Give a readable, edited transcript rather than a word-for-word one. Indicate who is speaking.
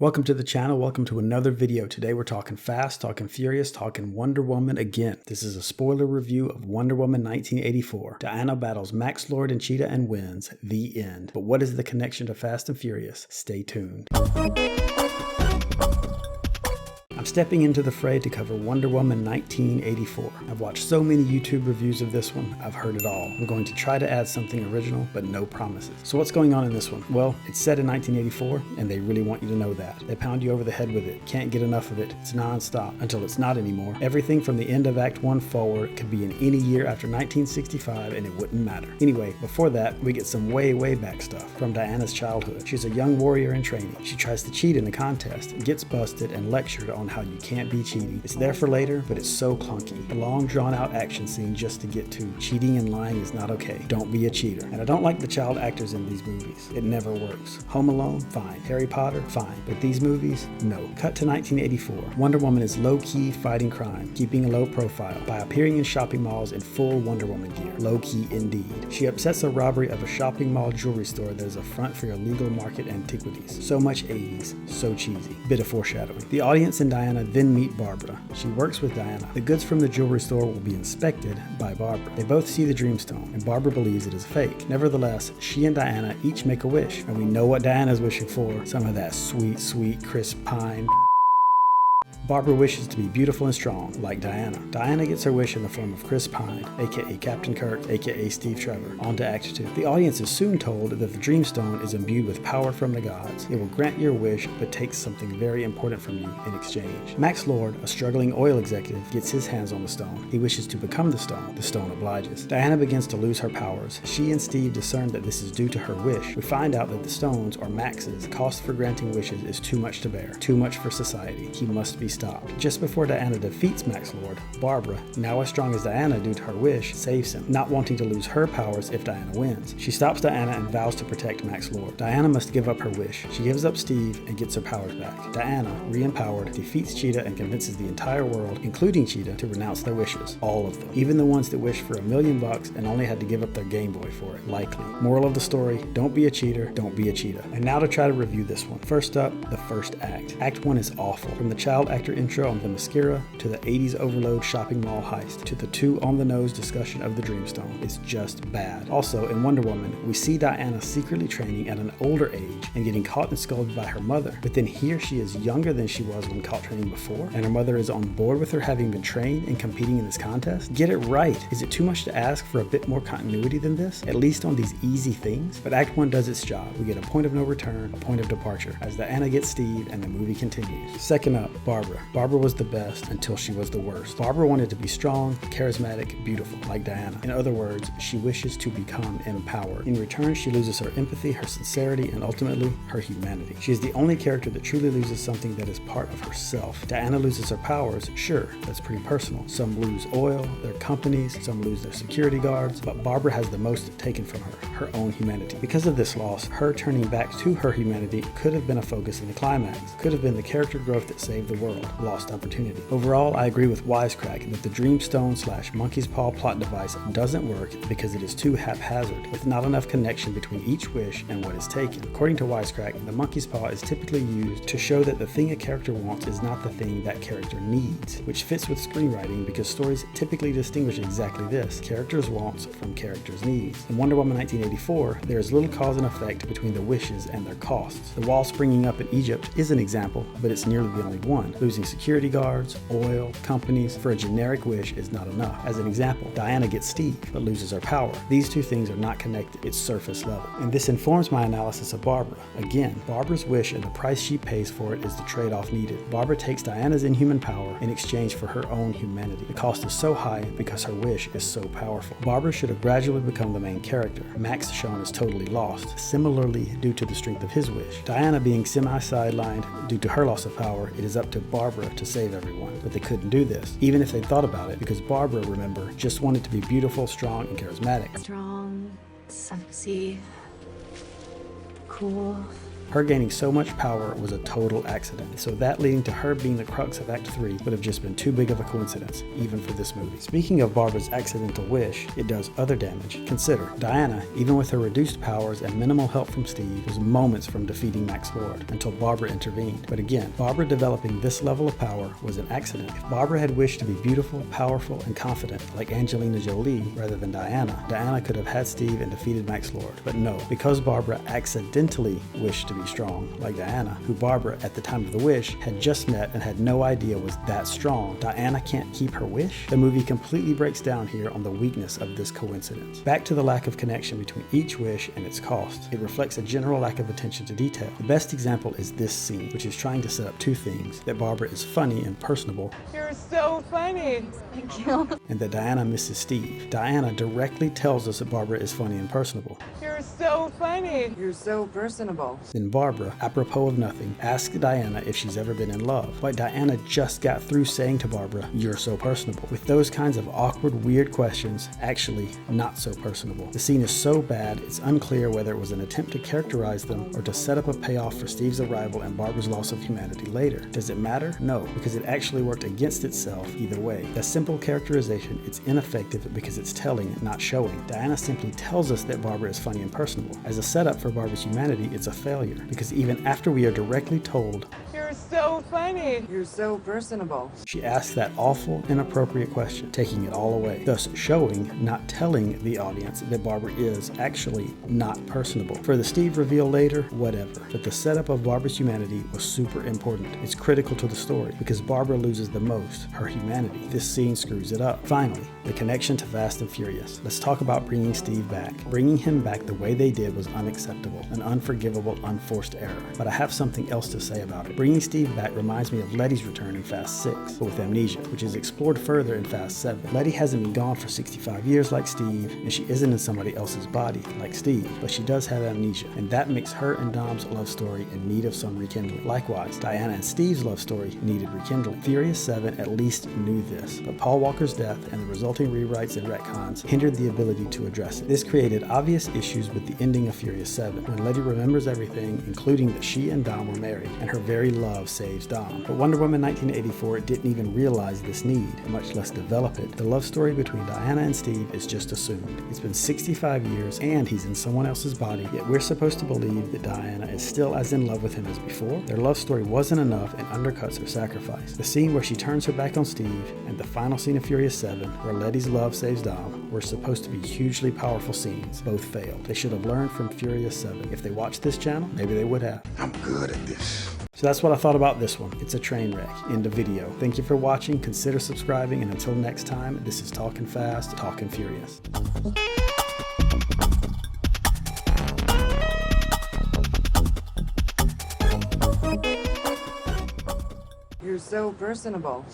Speaker 1: Welcome to the channel. Welcome to another video. Today we're talking fast, talking furious, talking Wonder Woman again. This is a spoiler review of Wonder Woman 1984. Diana battles Max Lord and Cheetah and wins. The end. But what is the connection to Fast and Furious? Stay tuned. I'm stepping into the fray to cover Wonder Woman 1984. I've watched so many YouTube reviews of this one, I've heard it all. I'm going to try to add something original, but no promises. So what's going on in this one? Well, it's set in 1984, and they really want you to know that. They pound you over the head with it. Can't get enough of it. It's non-stop until it's not anymore. Everything from the end of Act 1 forward could be in any year after 1965, and it wouldn't matter. Anyway, before that, we get some way back stuff from Diana's childhood. She's a young warrior in training. She tries to cheat in a contest, gets busted, and lectured on how you can't be cheating. It's there for later, but it's so clunky. A long drawn out action scene just to get to cheating and lying is not okay. Don't be a cheater. And I don't like the child actors in these movies. It never works. Home Alone, fine. Harry Potter, fine. But these movies, no. Cut to 1984. Wonder Woman is low-key fighting crime, keeping a low profile by appearing in shopping malls in full Wonder Woman gear. Low-key indeed. She upsets a robbery of a shopping mall jewelry store that is a front for illegal market antiquities. So much 80s, so cheesy. Bit of foreshadowing. The audience and Diana then meet Barbara. She works with Diana. The goods from the jewelry store will be inspected by Barbara. They both see the Dreamstone, and Barbara believes it is fake. Nevertheless, she and Diana each make a wish, and we know what Diana's wishing for. Some of that sweet, crisp pine. Barbara wishes to be beautiful and strong, like Diana. Diana gets her wish in the form of Chris Pine, aka Captain Kirk, aka Steve Trevor. On to Act 2. The audience is soon told that the Dreamstone is imbued with power from the gods. It will grant your wish, but takes something very important from you in exchange. Max Lord, a struggling oil executive, gets his hands on the stone. He wishes to become the stone. The stone obliges. Diana begins to lose her powers. She and Steve discern that this is due to her wish. We find out that the stones, or Max's, cost for granting wishes is too much to bear. Too much for society. He must be stopped. Just before Diana defeats Max Lord, Barbara, now as strong as Diana due to her wish, saves him, not wanting to lose her powers if Diana wins. She stops Diana and vows to protect Max Lord. Diana must give up her wish. She gives up Steve and gets her powers back. Diana, re-empowered, defeats Cheetah and convinces the entire world, including Cheetah, to renounce their wishes. All of them. Even the ones that wished for $1 million and only had to give up their Game Boy for it. Likely. Moral of the story, don't be a cheater, don't be a cheetah. And now to try to review this one. First up, the first act. Act 1 is awful. From the child actor intro on the mascara, to the 80s overload shopping mall heist, to the too on-the-nose discussion of the Dreamstone. It's just bad. Also, in Wonder Woman, we see Diana secretly training at an older age and getting caught and scolded by her mother, but then here she is younger than she was when caught training before, and her mother is on board with her having been trained and competing in this contest? Get it right. Is it too much to ask for a bit more continuity than this? At least on these easy things? But Act 1 does its job. We get a point of no return, a point of departure, as Diana gets Steve and the movie continues. Second up, Barbara. Barbara was the best until she was the worst. Barbara wanted to be strong, charismatic, beautiful, like Diana. In other words, she wishes to become empowered. In return, she loses her empathy, her sincerity, and ultimately, her humanity. She is the only character that truly loses something that is part of herself. Diana loses her powers, sure, that's pretty personal. Some lose oil, their companies, some lose their security guards, but Barbara has the most taken from her own humanity. Because of this loss, her turning back to her humanity could have been a focus in the climax, could have been the character growth that saved the world. Lost opportunity. Overall, I agree with Wisecrack that the Dreamstone/Monkey's Paw plot device doesn't work because it is too haphazard, with not enough connection between each wish and what is taken. According to Wisecrack, the Monkey's Paw is typically used to show that the thing a character wants is not the thing that character needs, which fits with screenwriting because stories typically distinguish exactly this, characters' wants from characters' needs. In Wonder Woman 1984, there is little cause and effect between the wishes and their costs. The wall springing up in Egypt is an example, but it's nearly the only one. Losing security guards, oil, companies for a generic wish is not enough. As an example, Diana gets Steve, but loses her power. These two things are not connected, it's surface level. And this informs my analysis of Barbara. Again, Barbara's wish and the price she pays for it is the trade-off needed. Barbara takes Diana's inhuman power in exchange for her own humanity. The cost is so high because her wish is so powerful. Barbara should have gradually become the main character. Max shown is totally lost, similarly due to the strength of his wish. Diana being semi-sidelined due to her loss of power, it is up to Barbara to save everyone. But they couldn't do this, even if they thought about it, because Barbara, remember, just wanted to be beautiful, strong, and charismatic.
Speaker 2: Strong, sexy, cool.
Speaker 1: Her gaining so much power was a total accident, so that leading to her being the crux of Act 3 would have just been too big of a coincidence, even for this movie. Speaking of Barbara's accidental wish, it does other damage. Consider, Diana, even with her reduced powers and minimal help from Steve, was moments from defeating Max Lord until Barbara intervened. But again, Barbara developing this level of power was an accident. If Barbara had wished to be beautiful, powerful, and confident like Angelina Jolie rather than Diana, Diana could have had Steve and defeated Max Lord. But no, because Barbara accidentally wished to be strong like Diana, who Barbara at the time of the wish had just met and had no idea was that strong, Diana can't keep her wish? The movie completely breaks down here on the weakness of this coincidence. Back to the lack of connection between each wish and its cost. It reflects a general lack of attention to detail. The best example is this scene, which is trying to set up two things: that Barbara is funny and personable.
Speaker 2: You're so funny. Thank you.
Speaker 1: And that Diana misses Steve. Diana directly tells us that Barbara is funny and personable.
Speaker 2: You're so funny.
Speaker 3: You're so personable.
Speaker 1: Then Barbara, apropos of nothing, asks Diana if she's ever been in love. But Diana just got through saying to Barbara, "You're so personable." With those kinds of awkward, weird questions, actually not so personable. The scene is so bad, it's unclear whether it was an attempt to characterize them or to set up a payoff for Steve's arrival and Barbara's loss of humanity later. Does it matter? No, because it actually worked against itself either way. A simple characterization, it's ineffective because it's telling, not showing. Diana simply tells us that Barbara is funny and personable. As a setup for Barbara's humanity, it's a failure, because even after we are directly told,
Speaker 2: "You're so funny.
Speaker 3: You're so personable,"
Speaker 1: she asks that awful, inappropriate question, taking it all away, thus showing, not telling the audience that Barbara is actually not personable. For the Steve reveal later, whatever. But the setup of Barbara's humanity was super important. It's critical to the story, because Barbara loses the most, her humanity. This scene screws it up. Finally, the connection to Fast and Furious. Let's talk about bringing Steve back. Bringing him back the way they did was unacceptable, an unforgivable, unforced error. But I have something else to say about it. Bringing Steve back reminds me of Letty's return in Fast 6, but with amnesia, which is explored further in Fast 7. Letty hasn't been gone for 65 years like Steve, and she isn't in somebody else's body like Steve, but she does have amnesia, and that makes her and Dom's love story in need of some rekindling. Likewise, Diana and Steve's love story needed rekindling. Furious 7 at least knew this, but Paul Walker's death and the resulting rewrites and retcons hindered the ability to address it. This created obvious issues with the ending of Furious 7, when Letty remembers everything, including that she and Dom were married, and her very love saves Dom. But Wonder Woman 1984 didn't even realize this need, much less develop it. The love story between Diana and Steve is just assumed. It's been 65 years, and he's in someone else's body, yet we're supposed to believe that Diana is still as in love with him as before. Their love story wasn't enough and undercuts her sacrifice. The scene where she turns her back on Steve, and the final scene of Furious 7, where Letty's love saves Dom, were supposed to be hugely powerful scenes. Both failed. They should have learned from Furious 7. If they watched this channel, maybe they would have.
Speaker 4: I'm good at this.
Speaker 1: So that's what I thought about this one. It's a train wreck. End of video. Thank you for watching. Consider subscribing, and until next time, this is Talking Fast, Talking Furious.
Speaker 3: You're so personable.